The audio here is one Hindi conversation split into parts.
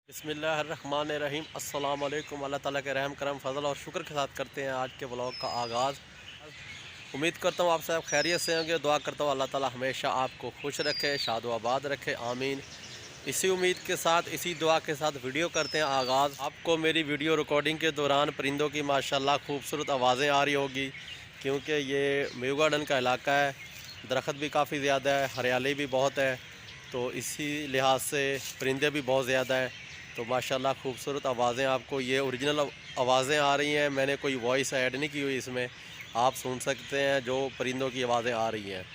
बिस्मिल्लाहिर्रहमानिर्रहीम। अस्सलाम वालेकुम। अल्लाह ताला के रहम करम फजल और शुक्र के साथ करते हैं आज के व्लॉग का आगाज़। उम्मीद करता हूँ आप सब खैरियत से होंगे। दुआ करता हूँ अल्लाह ताला हमेशा आपको खुश रखे, शाद व आबाद रखे, आमीन। इसी उम्मीद के साथ, इसी दुआ के साथ वीडियो करते हैं आगाज़। आपको मेरी वीडियो रिकॉर्डिंग के दौरान परिंदों की माशाल्लाह खूबसूरत आवाज़ें आ रही होगी, क्योंकि ये म्यू गार्डन का इलाका है, दरख्त भी काफ़ी ज़्यादा है, हरियाली भी बहुत है, तो इसी लिहाज से परिंदे भी बहुत ज़्यादा है। तो माशाल्लाह खूबसूरत आवाज़ें, आपको ये ओरिजिनल आवाज़ें आ रही हैं, मैंने कोई वॉइस ऐड नहीं की हुई इसमें। आप सुन सकते हैं जो परिंदों की आवाज़ें आ रही हैं।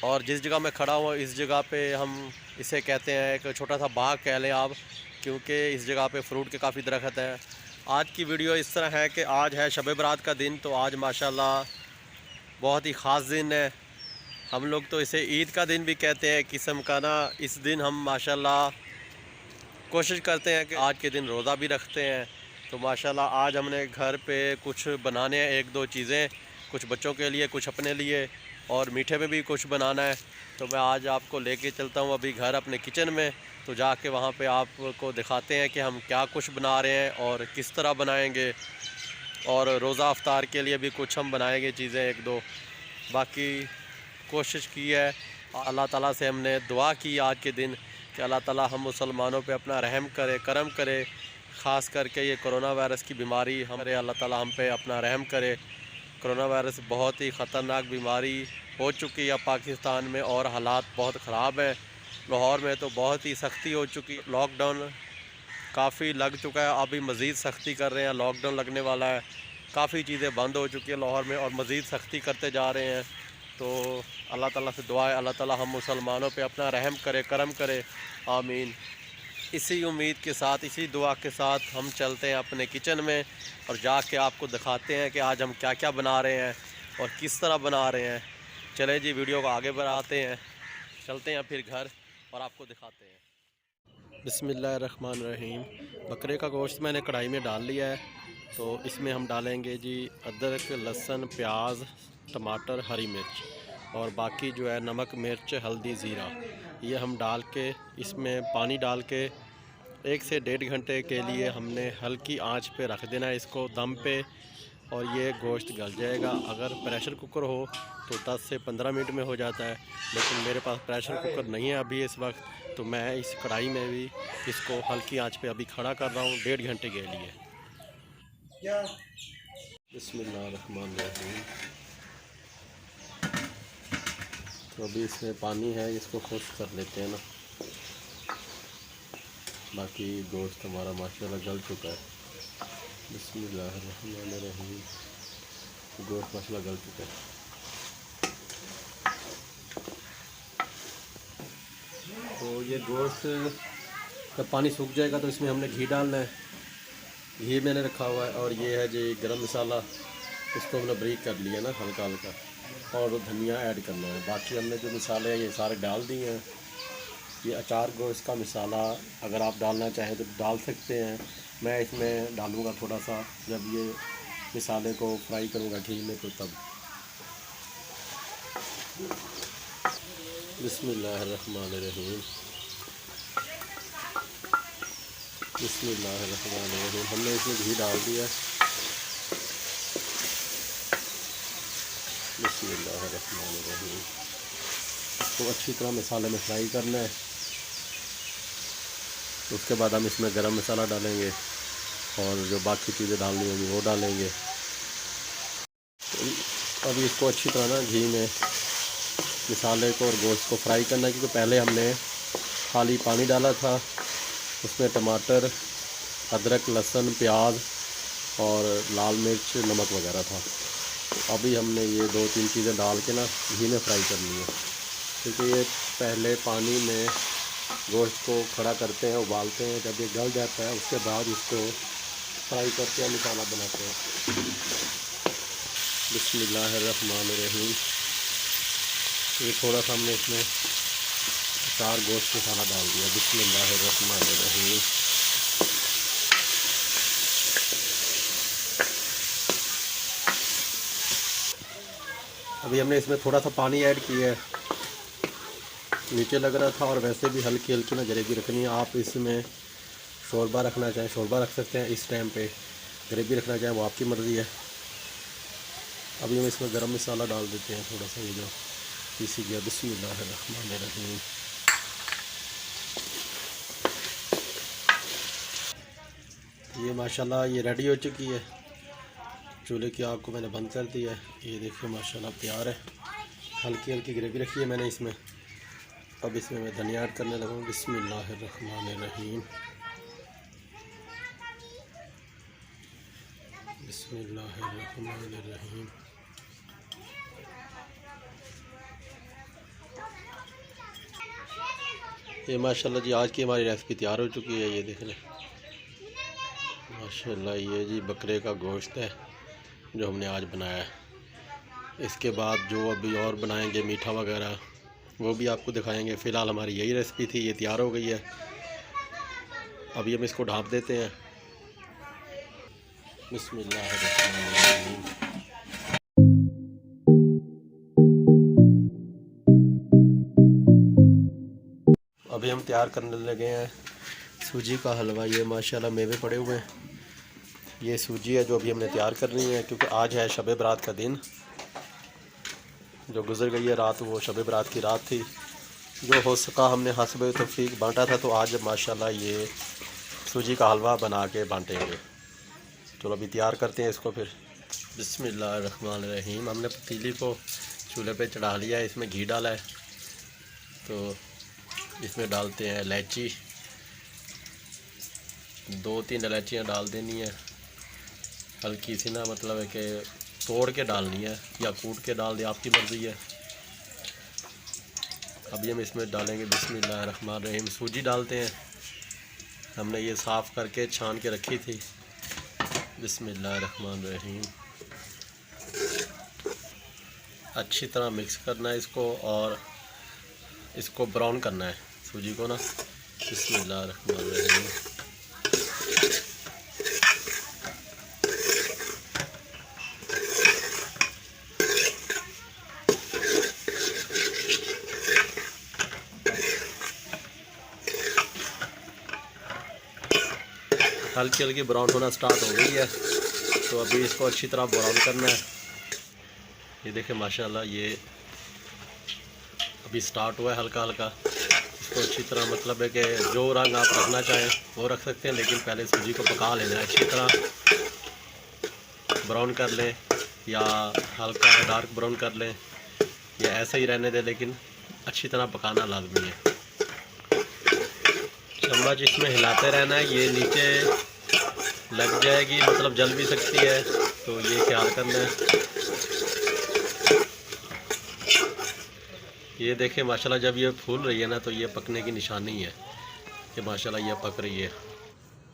और जिस जगह मैं खड़ा हूँ इस जगह पे हम इसे कहते हैं एक छोटा सा बाग कह लें आप, क्योंकि इस जगह पे फ्रूट के काफ़ी दरख्त हैं। आज की वीडियो इस तरह है कि आज है शब बरात का दिन, तो आज माशाल्लाह बहुत ही ख़ास दिन है। हम लोग तो इसे ईद का दिन भी कहते हैं किस्म का ना। इस दिन हम माशाल्लाह कोशिश करते हैं कि आज के दिन रोज़ा भी रखते हैं। तो माशाल्लाह आज हमने घर पे कुछ बनाने हैं, एक दो चीज़ें, कुछ बच्चों के लिए, कुछ अपने लिए, और मीठे में भी कुछ बनाना है। तो मैं आज आपको लेके चलता हूँ अभी घर अपने किचन में, तो जाके वहाँ पे आपको दिखाते हैं कि हम क्या कुछ बना रहे हैं और किस तरह बनाएंगे। और रोज़ा अफ्तार के लिए भी कुछ हम बनाएंगे चीज़ें एक दो। बाकी कोशिश की है, अल्लाह ताला से हमने दुआ की आज के दिन कि अल्लाह ताला हम मुसलमानों पे अपना रहम करे, करम करे। ख़ास करके ये कोरोना वायरस की बीमारी हमारे अल्लाह ताला हम पे अपना रहम करे। कोरोना वायरस बहुत ही ख़तरनाक बीमारी हो चुकी है पाकिस्तान में, और हालात बहुत ख़राब हैं। लाहौर में तो बहुत ही सख्ती हो चुकी, लॉकडाउन काफ़ी लग चुका है, अभी मज़ीद सख्ती कर रहे हैं, लॉकडाउन लगने वाला है। काफ़ी चीज़ें बंद हो चुकी है लाहौर में और मज़ीद सख्ती करते जा रहे हैं। तो अल्लाह ताला से दुआ है अल्लाह ताला हम मुसलमानों पे अपना रहम करे, करम करे, आमीन। इसी उम्मीद के साथ, इसी दुआ के साथ हम चलते हैं अपने किचन में और जाके आपको दिखाते हैं कि आज हम क्या क्या बना रहे हैं और किस तरह बना रहे हैं। चले जी, वीडियो को आगे बढ़ाते हैं, चलते हैं फिर घर और आपको दिखाते हैं। बिस्मिल्लाहिर्रहमानिर्रहीम। बकरे का गोश्त मैंने कढ़ाई में डाल लिया है, तो इसमें हम डालेंगे जी अदरक, लहसुन, प्याज, टमाटर, हरी मिर्च, और बाकी जो है नमक, मिर्च, हल्दी, ज़ीरा, ये हम डाल के इसमें पानी डाल के 1 से 1.5 घंटे के लिए हमने हल्की आंच पे रख देना है इसको दम पे, और ये गोश्त गल जाएगा। अगर प्रेशर कुकर हो तो 10 से 15 मिनट में हो जाता है, लेकिन मेरे पास प्रेशर कुकर नहीं है अभी इस वक्त, तो मैं इस कढ़ाई में भी इसको हल्की आंच पे अभी खड़ा कर रहा हूँ 1.5 घंटे के लिए। बिस्मिल्लाहिर्रहमानिर्रहीम। तो अभी इसमें पानी है, इसको खुश्क कर लेते हैं ना। बाकी गोश्त हमारा माशाल्लाह गल चुका है। बिस्मिल्लाहिर्रहमानिर्रहीम। गोश्त माशाल्लाह गल चुका है। तो ये गोश्त का पानी सूख जाएगा तो इसमें हमने घी डालना है। घी मैंने रखा हुआ है, और ये है जी गरम मसाला, इसको हमने ब्रीक कर लिया ना हल्का हल्का, और धनिया ऐड करना है। बाकी हमने जो मसाले हैं ये सारे डाल दिए हैं। ये अचार गोश्त का मसाला अगर आप डालना चाहें तो डाल सकते हैं, मैं इसमें डालूँगा थोड़ा सा जब ये मसाले को फ्राई करूँगा घी में, तो तब। बिस्मिल्लाहिर्रहमानिर्रहीम। बिस्मिल्लाहिर्रहमानिर्रहीम। हमने इसमें घी डाल दिया। बिस्मिल्लाहिर्रहमानिर्रहीम। तो अच्छी तरह मसाले में फ्राई करना है। उसके बाद हम इसमें गरम मसाला डालेंगे और जो बाकी चीज़ें डालनी होंगी वो डालेंगे। तो अभी इसको अच्छी तरह ना घी में मसाले को और गोश्त को फ्राई करना है, क्योंकि पहले हमने खाली पानी डाला था, उसमें टमाटर, अदरक, लहसुन, प्याज और लाल मिर्च, नमक वगैरह था। तो अभी हमने ये 2-3 चीज़ें डाल के ना घी में फ्राई करनी है, क्योंकि ये पहले पानी में गोश्त को खड़ा करते हैं, उबालते हैं, जब ये गल जाता है उसके बाद इसको फ्राई करके मसाला बनाते हैं। बिस्मिल्लाहिर्रहमानिर्रहीम। ये थोड़ा सा हमने इसमें अचार गोश्त मसाला डाल दिया। बिस्मिल्लाहिर्रहमानिर्रहीम। अभी हमने इसमें थोड़ा सा पानी ऐड किया है, नीचे लग रहा था, और वैसे भी हल्की हल्की ना जलेबी रखनी है। आप इसमें शोरबा रखना चाहें शोरबा रख सकते हैं, इस टाइम पे ग्रेवी रखना चाहें वो आपकी मर्ज़ी है। अभी हम इसमें गरम मसाला डाल देते हैं थोड़ा सा, ये जो पीसी गया। बिस्मिल्लाहिर्रहमानिर्रहीम। ये माशाल्लाह ये रेडी हो चुकी है। चूल्हे की आग को मैंने बंद कर दिया है। ये देखिए माशाल्लाह तैयार है। हल्की हल्की ग्रेवी रखी है मैंने इसमें। अब इसमें मैं धनिया ऐड करने लगा हूँ। बिस्मिल्लाहिर्रहमानिर्रहीम। बिस्मिल्लाहिर्रहमानिर्रहीम। ये माशाल्लाह जी आज की हमारी रेसिपी तैयार हो चुकी है। ये देख लें माशाल्लाह, ये जी बकरे का गोश्त है जो हमने आज बनाया है। इसके बाद जो अभी और बनाएंगे मीठा वगैरह वो भी आपको दिखाएंगे। फ़िलहाल हमारी यही रेसिपी थी, ये तैयार हो गई है। अभी हम इसको ढाँप देते हैं। बिस्मिल्लाहिर्रहमानिर्रहीम। अभी हम तैयार करने लगे हैं सूजी का हलवा। ये माशाल्लाह मेवे पड़े हुए हैं। ये सूजी है जो अभी हमने तैयार करनी है, क्योंकि आज है शब बरात का दिन। जो गुज़र गई है रात वो शब बरात की रात थी। जो हो सका हमने हस्ब तौफीक बांटा था, तो आज माशाल्लाह ये सूजी का हलवा बना के बांटेंगे। चलो अभी तैयार करते हैं इसको फिर। बिस्मिल्लाहिर्रहमानिर्रहीम। हमने पतीली को चूल्हे पे चढ़ा लिया है, इसमें घी डाला है। तो इसमें डालते हैं इलायची, 2-3 इलायचियाँ डाल देनी है। हल्की सी ना, मतलब है कि तोड़ के डालनी है या कूट के डाल दे, आपकी मर्ज़ी है। अभी हम इसमें डालेंगे बिस्मिल्लाहिर्रहमानिर्रहीम सूजी डालते हैं। हमने ये साफ़ करके छान के रखी थी। बिस्मिल्लाहिर्रहमानिर्रहीम। अच्छी तरह मिक्स करना है इसको और इसको ब्राउन करना है सूजी को ना। बिस्मिल्लाहिर्रहमानिर्रहीम। हल्की हल्की ब्राउन होना स्टार्ट हो गई है, तो अभी इसको अच्छी तरह ब्राउन करना है। ये देखें माशाल्लाह ये अभी स्टार्ट हुआ है हल्का हल्का। इसको अच्छी तरह, मतलब है कि जो रंग आप रखना चाहें वो रख सकते हैं, लेकिन पहले सूजी को पका लेना है अच्छी तरह। ब्राउन कर लें या हल्का डार्क ब्राउन कर लें या ऐसे ही रहने दें, लेकिन अच्छी तरह पकाना लाजमी है। चम्मच इसमें हिलाते रहना है, ये नीचे लग जाएगी, मतलब जल भी सकती है, तो ये ख्याल करना है। ये देखें माशाल्लाह जब ये फूल रही है ना, तो ये पकने की निशानी है कि माशाल्लाह ये पक रही है।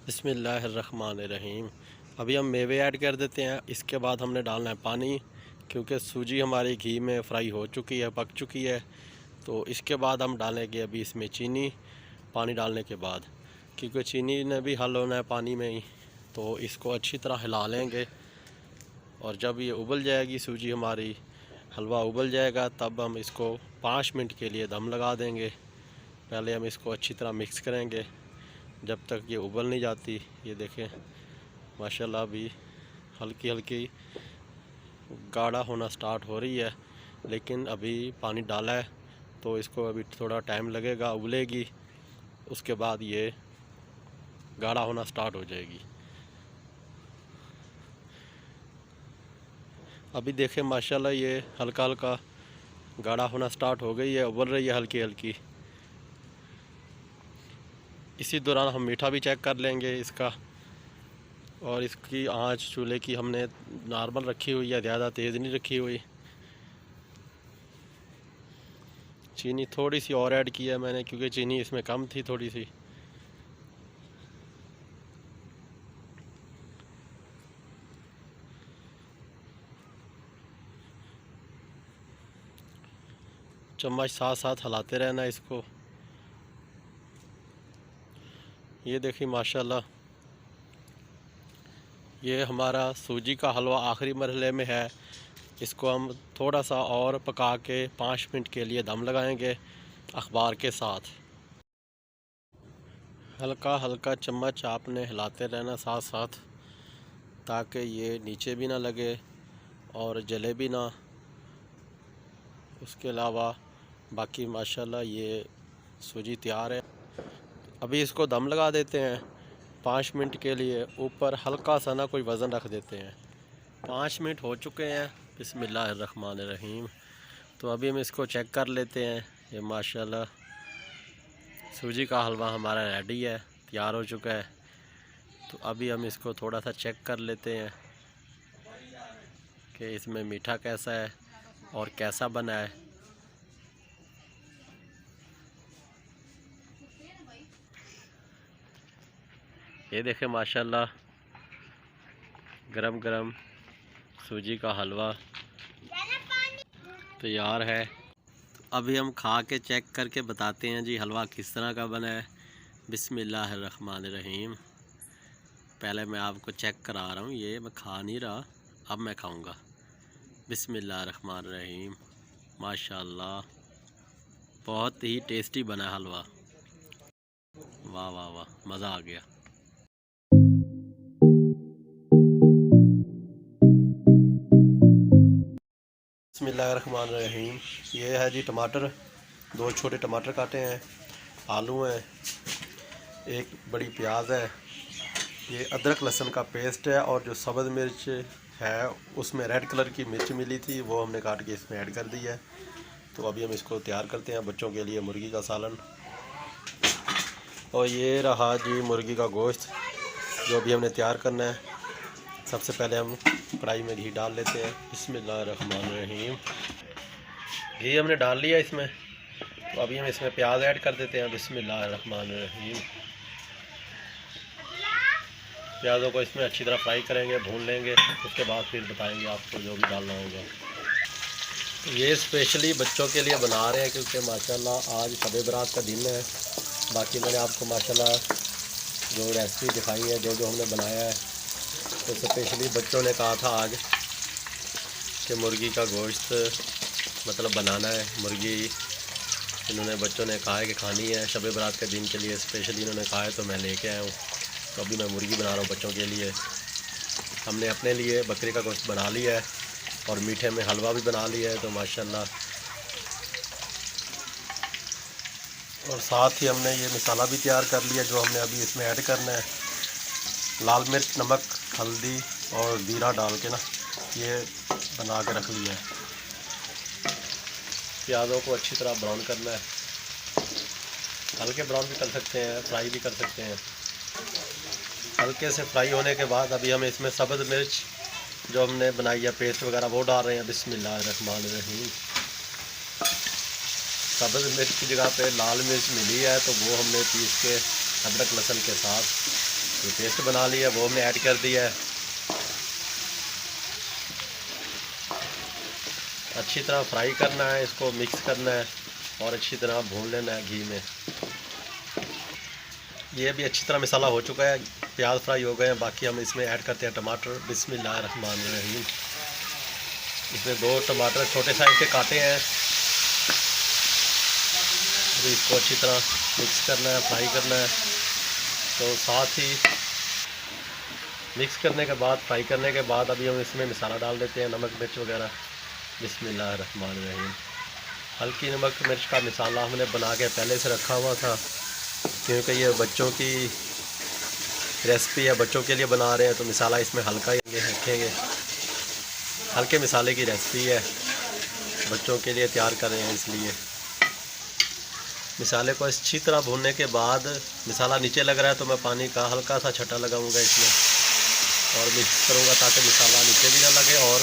बिस्मिल्लाहिर्रहमानिर्रहीम। अभी हम मेवे ऐड कर देते हैं। इसके बाद हमने डालना है पानी, क्योंकि सूजी हमारी घी में फ्राई हो चुकी है, पक चुकी है। तो इसके बाद हम डालेंगे अभी इसमें चीनी, पानी डालने के बाद, क्योंकि चीनी ने भी हल होना है पानी में ही। तो इसको अच्छी तरह हिला लेंगे और जब ये उबल जाएगी सूजी हमारी, हलवा उबल जाएगा, तब हम इसको 5 मिनट के लिए दम लगा देंगे। पहले हम इसको अच्छी तरह मिक्स करेंगे जब तक ये उबल नहीं जाती। ये देखें माशाल्लाह अभी हल्की हल्की गाढ़ा होना स्टार्ट हो रही है, लेकिन अभी पानी डाला है तो इसको अभी थोड़ा टाइम लगेगा, उबलेगी। उसके बाद ये गाढ़ा होना स्टार्ट हो जाएगी। अभी देखें माशाल्लाह ये हल्का हल्का गाढ़ा होना स्टार्ट हो गई है, उबल रही है हल्की हल्की। इसी दौरान हम मीठा भी चेक कर लेंगे इसका। और इसकी आंच चूल्हे की हमने नॉर्मल रखी हुई है, ज़्यादा तेज़ नहीं रखी हुई। चीनी थोड़ी सी और ऐड की है मैंने, क्योंकि चीनी इसमें कम थी थोड़ी सी। चम्मच साथ साथ हिलाते रहना इसको। ये देखिए माशाल्लाह ये हमारा सूजी का हलवा आखिरी मरहले में है। इसको हम थोड़ा सा और पका के 5 मिनट के लिए दम लगाएंगे अखबार के साथ। हल्का हल्का चम्मच आपने हिलाते रहना साथ साथ, ताकि ये नीचे भी ना लगे और जले भी ना। उसके अलावा बाकी माशाल्लाह ये सूजी तैयार है। अभी इसको दम लगा देते हैं 5 मिनट के लिए। ऊपर हल्का सा ना कोई वज़न रख देते हैं। 5 मिनट हो चुके हैं। बिस्मिल्लाहिर्रहमानिर्रहीम। तो अभी हम इसको चेक कर लेते हैं। ये माशाल्लाह सूजी का हलवा हमारा रेडी है, तैयार हो चुका है। तो अभी हम इसको थोड़ा सा चेक कर लेते हैं कि इसमें मीठा कैसा है और कैसा बना है। ये देखें माशाल्लाह गरम गरम सूजी का हलवा तैयार है। तो अभी हम खा के चेक करके बताते हैं जी हलवा किस तरह का बना है। बिस्मिल्लाहिर्रहमानिर्रहीम। पहले मैं आपको चेक करा रहा हूँ, ये मैं खा नहीं रहा, अब मैं खाऊंगा। बिस्मिल्लाहिर्रहमानिर्रहीम। माशाल्लाह बहुत ही टेस्टी बना हलवा। वाह वाह वाह, मज़ा आ गया। बिस्मिल्लाहिर्रहमानिर्रहीम। ये है जी टमाटर, 2 छोटे टमाटर काटे हैं, आलू हैं, एक बड़ी प्याज है, ये अदरक लहसुन का पेस्ट है, और जो सब्ज़ मिर्च है उसमें रेड कलर की मिर्च मिली थी वो हमने काट के इसमें ऐड कर दी है। तो अभी हम इसको तैयार करते हैं बच्चों के लिए मुर्गी का सालन। और ये रहा जी मुर्गी का गोश्त जो अभी हमने तैयार करना है। सबसे पहले हम कढ़ाई में घी डाल लेते हैं। बिस्मिल्लाहिर्रहमानिर्रहीम। घी हमने डाल लिया इसमें। तो अभी हम इसमें प्याज ऐड कर देते हैं। बिस्मिल्लाहिर्रहमानिर्रहीम। प्याज़ों को इसमें अच्छी तरह फ्राई करेंगे, भून लेंगे। उसके बाद फिर बताएंगे आपको जो भी डालना होगा। ये स्पेशली बच्चों के लिए बना रहे हैं क्योंकि माशाल्लाह आज शब बरात का दिन है। बाकी मैंने आपको माशाल्लाह जो रेसिपी दिखाई है, जो जो हमने बनाया है, तो स्पेशली बच्चों ने कहा था आज कि मुर्गी का गोश्त मतलब बनाना है। मुर्गी इन्होंने बच्चों ने कहा है कि खानी है शब बरात के दिन के लिए, स्पेशली इन्होंने कहा है, तो मैं लेके आया हूँ। तो अभी मैं मुर्गी बना रहा हूँ बच्चों के लिए। हमने अपने लिए बकरी का गोश्त बना लिया है और मीठे में हलवा भी बना लिया है। तो माशाल्लाह, और साथ ही हमने ये मसाला भी तैयार कर लिया जो हमने अभी इसमें ऐड करना है। लाल मिर्च, नमक, हल्दी और जीरा डाल के ना ये बना के रख लिया है। प्याज़ों को अच्छी तरह ब्राउन करना है। हल्के ब्राउन भी कर सकते हैं, फ्राई भी कर सकते हैं। हल्के से फ्राई होने के बाद अभी हम इसमें सब्ज़ मिर्च जो हमने बनाई है पेस्ट वगैरह वो डाल रहे हैं। बिस्मिल्लाहिर्रहमानिर्रहीम। सब्ज़ मिर्च की जगह पे लाल मिर्च मिली है तो वो हमने पीस के अदरक लहसुन के साथ जो पेस्ट बना लिया वो हमने ऐड कर दिया है। अच्छी तरह फ्राई करना है, इसको मिक्स करना है और अच्छी तरह भून लेना है घी में। ये भी अच्छी तरह मसाला हो चुका है, प्याज फ्राई हो गए हैं। बाकी हम इसमें ऐड करते हैं टमाटर। बिस्मिल्लाहिर्रहमानिर्रहीम। इसमें 2 टमाटर छोटे साइज़ के काटे हैं। तो इसको अच्छी तरह मिक्स करना है, फ्राई करना है। तो साथ ही मिक्स करने के बाद, फ्राई करने के बाद अभी हम इसमें मसाला डाल देते हैं, नमक मिर्च वगैरह। बिस्मिल्लाहिर्रहमानिर्रहीम। हल्की नमक मिर्च का मसाला हमने बना के पहले से रखा हुआ था क्योंकि ये बच्चों की रेसिपी है, बच्चों के लिए बना रहे हैं तो मसाला इसमें हल्का ही रखेंगे। हल्के मसाले की रेसिपी है, बच्चों के लिए तैयार कर रहे हैं, इसलिए मसाले को अच्छी तरह भूनने के बाद मसाला नीचे लग रहा है तो मैं पानी का हल्का सा छटा लगाऊंगा इसमें और मिक्स करूंगा ताकि मसाला नीचे भी ना लगे और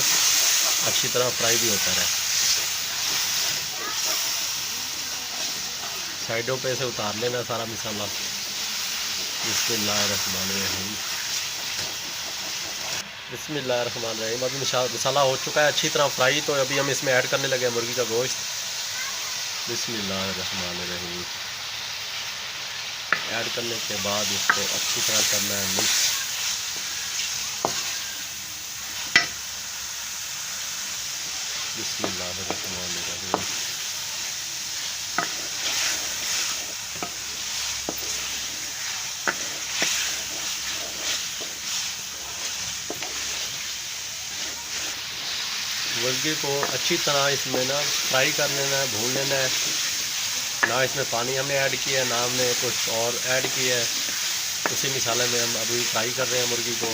अच्छी तरह फ्राई भी होता रहे। साइडों पे से उतार लेना सारा मसाला। बिस्मिल्लाहिर्रहमानिर्रहीम। बिस्मिल्लाहिर्रहमानिर्रहीम। अभी मसाला हो चुका है अच्छी तरह फ्राई। तो अभी हम इसमें ऐड करने लगे मुर्गी का गोश्त। बिस्मिल्लाहिर्रहमानिर्रहीम। ऐड करने के बाद इसको अच्छी तरह करना है मिक्स। बिस्मिल्लाहिर्रहमानिर्रहीम। मुर्गी को अच्छी तरह इसमें ना फ्राई कर लेना है, भून लेना है। ना इसमें पानी हमने ऐड किया है, ना हमने कुछ और ऐड किया है। उसी मसाले में हम अभी फ्राई कर रहे हैं मुर्गी को।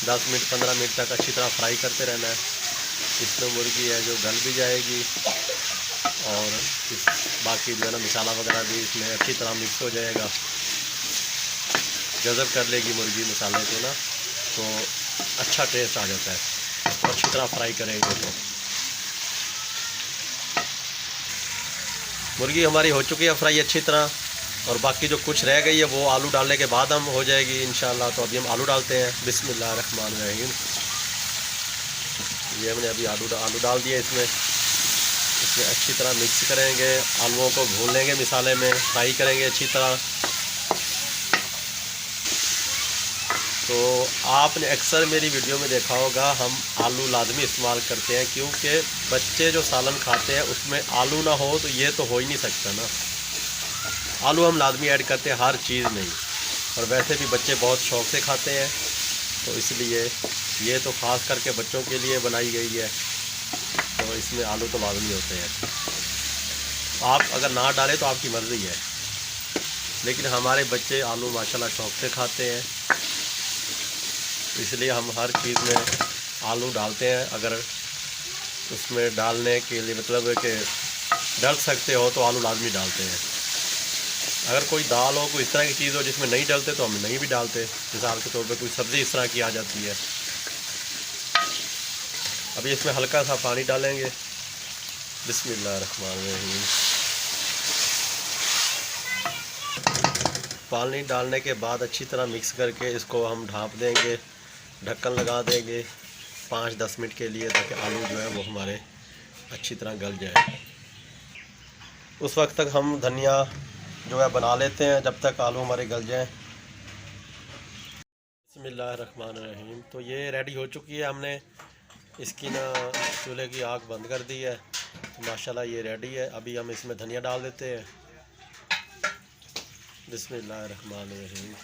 10 मिनट 15 मिनट तक अच्छी तरह फ्राई करते रहना है। इसमें मुर्गी है जो गल भी जाएगी और इस बाकी जो है ना मसाला वगैरह भी इसमें अच्छी तरह मिक्स हो जाएगा, जज़ब कर लेगी मुर्गी मसाले को ना, तो अच्छा टेस्ट आ जाता है। तो अच्छी तरह फ्राई करेंगे तो मुर्गी हमारी हो चुकी है फ्राई अच्छी तरह। और बाकी जो कुछ रह गई है वो आलू डालने के बाद हम हो जाएगी इंशाल्लाह। तो अभी हम आलू डालते हैं। बिस्मिल्लाहिर्रहमानिर्रहीम। ये हमने अभी आलू डाल दिया इसमें अच्छी तरह मिक्स करेंगे। आलूओं को भून लेंगे, मसाले में फ्राई करेंगे अच्छी तरह। तो आपने अक्सर मेरी वीडियो में देखा होगा हम आलू लाजमी इस्तेमाल करते हैं, क्योंकि बच्चे जो सालन खाते हैं उसमें आलू ना हो तो ये तो हो ही नहीं सकता ना। आलू हम लाजमी ऐड करते हैं हर चीज़ में ही, और वैसे भी बच्चे बहुत शौक़ से खाते हैं, तो इसलिए ये तो ख़ास करके बच्चों के लिए बनाई गई है। तो इसमें आलू तो लाजमी होते हैं। आप अगर ना डालें तो आपकी मर्ज़ी है, लेकिन हमारे बच्चे आलू माशाल्लाह शौक़ से खाते हैं, इसलिए हम हर चीज़ में आलू डालते हैं। अगर उसमें डालने के लिए मतलब है कि डल सकते हो तो आलू लाजमी डालते हैं। अगर कोई दाल हो, कोई इस तरह की चीज़ हो जिसमें नहीं डालते तो हम नहीं भी डालते। मिसाल के तौर पे कोई सब्ज़ी इस तरह की आ जाती है। अभी इसमें हल्का सा पानी डालेंगे। बिस्मिल्लाहिर्रहमानिर्रहीम। पानी डालने के बाद अच्छी तरह मिक्स करके इसको हम ढाँप देंगे, ढक्कन लगा देंगे 5-10 मिनट के लिए, ताकि आलू जो है वो हमारे अच्छी तरह गल जाए। उस वक्त तक हम धनिया जो है बना लेते हैं, जब तक आलू हमारे गल जाएं। बिस्मिल्लाहिर्रहमानिर्रहीम। तो ये रेडी हो चुकी है। हमने इसकी ना चूल्हे की आग बंद कर दी है। तो माशाल्लाह ये रेडी है। अभी हम इसमें धनिया डाल देते हैं। बिस्मिल्लाहिर्रहमानिर्रहीम।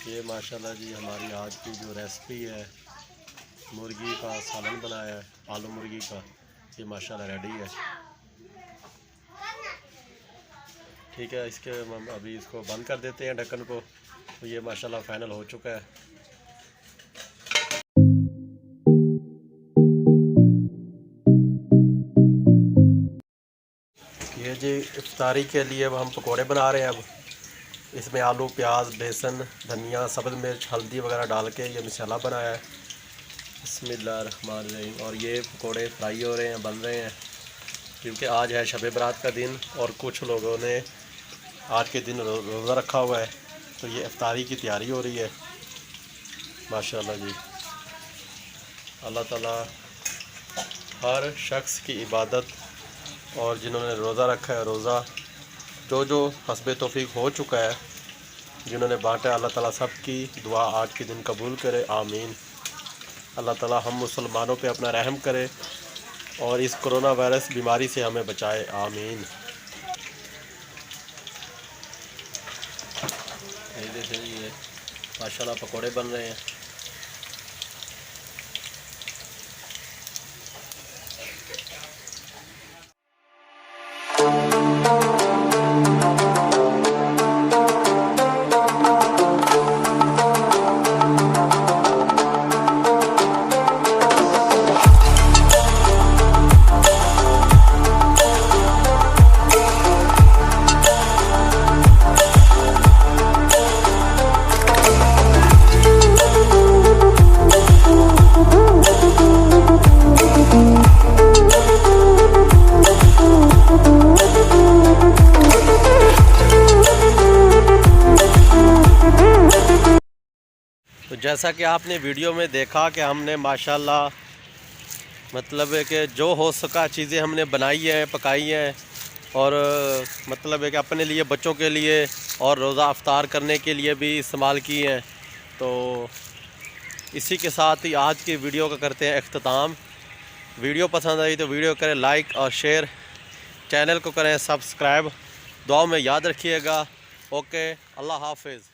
ये माशाल्लाह जी हमारी आज की जो रेसिपी है, मुर्गी का सालन बनाया है, आलू मुर्गी का, ये माशाल्लाह रेडी है। ठीक है, इसके हम अभी इसको बंद कर देते हैं ढक्कन को। तो ये माशाल्लाह फाइनल हो चुका है। ये जी इफ्तारी के लिए अब हम पकोड़े बना रहे हैं। अब इसमें आलू, प्याज, बेसन, धनिया, सब्ज़ मिर्च, हल्दी वगैरह डाल के ये मसाला बनाया है। बिस्मिल्लाहिर्रहमानिर्रहीम। और ये पकोड़े फ्राई हो रहे हैं, बन रहे हैं, क्योंकि आज है शब बरात का दिन और कुछ लोगों ने आज के दिन रोज़ा रखा हुआ है। तो ये इफ्तारी की तैयारी हो रही है माशाल्लाह जी। अल्लाह ताला हर शख्स की इबादत, और जिन्होंने रोज़ा रखा है रोज़ा जो हस्बे तौफीक हो चुका है, जिन्होंने बांटा, अल्लाह ताला सब की दुआ आज के दिन कबूल करे, आमीन। अल्लाह ताला हम मुसलमानों पे अपना रहम करे और इस कोरोना वायरस बीमारी से हमें बचाए, आमीन। ये माशाल्लाह पकोड़े बन रहे हैं। तो जैसा कि आपने वीडियो में देखा कि हमने माशाल्लाह मतलब है कि जो हो सका चीज़ें हमने बनाई हैं, पकाई हैं, और मतलब है कि अपने लिए, बच्चों के लिए और रोज़ा अफ्तार करने के लिए भी इस्तेमाल की हैं। तो इसी के साथ ही आज की वीडियो का करते हैं अख्ताम। वीडियो पसंद आई तो वीडियो करें लाइक और शेयर, चैनल को करें सब्सक्राइब दुआ में याद रखिएगा। ओके, अल्लाह हाफिज़।